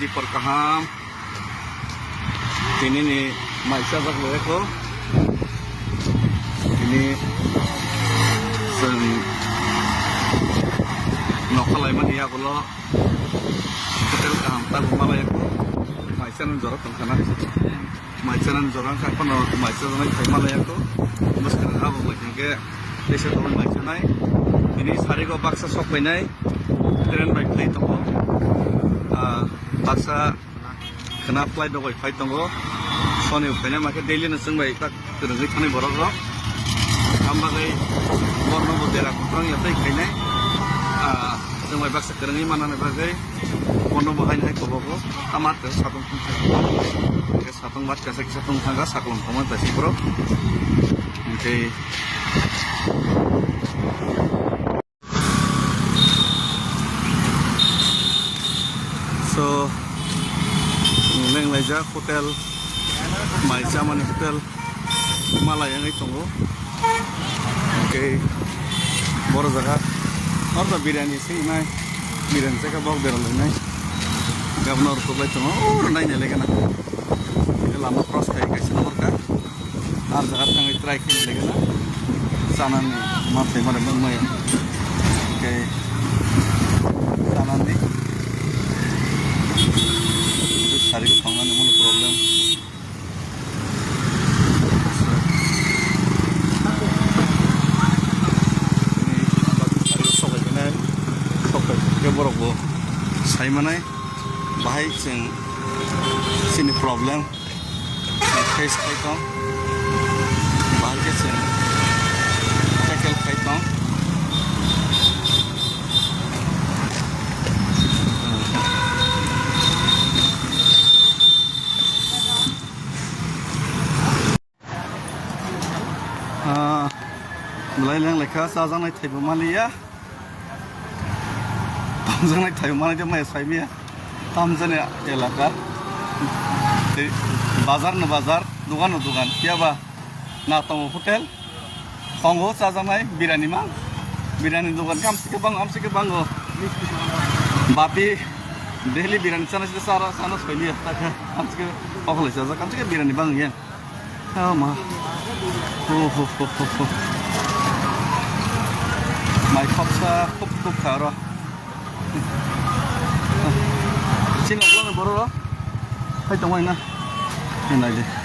di perkaham ini nih maisa bakal ko ini sen nokalai mani ya kalau hotel kaham tak malaya ko maisa nan jorot tengkana maisa nan jorang kapan maisa nan kai malaya ko mas kan apa lagi ke desa teman maisa nai ini sari ko baksa sok nai tren baik play toko baksa kena flight dogoi fight tongo soni upene make daily na sungbai tak terus khani borok ro ambagai borno bodera kutrang yatai kainai sungbai baksa kerengi mana na bagai borno bahai nai koboko amat satung ke satung bat kasa ki satung thanga saklom thoma tasi bro okay so neng laja hotel maisa mani hotel Himalaya ngai tongo oke boro jaga orda biryani sing nai biryani jaga bok beral nai governor ko bai tongo or nai ne legana lama cross kai kai nomor ka ar jaga tangai try kai legana sanani mate mare mumai oke sanani sari ko pangan mo problem borok bo sai manai bahai sing sini problem face kai tong bahai ke sing tackle kai tong mulai lang lekha sajang nai thaibo maliya jangan tahu mana dia mai sai mia tam jane elaka bazar na bazar dukan na dukan kia ba na tamu hotel kongo sajamai biryani mang biryani dukan kam sike bang go bapi Delhi biryani sana sih sara sana sekali ya tak kam sike okole saja kam sike biryani bang ya ma mai kopsa kop karo xin lỗi là bố đó thấy trong anh nè nhìn này gì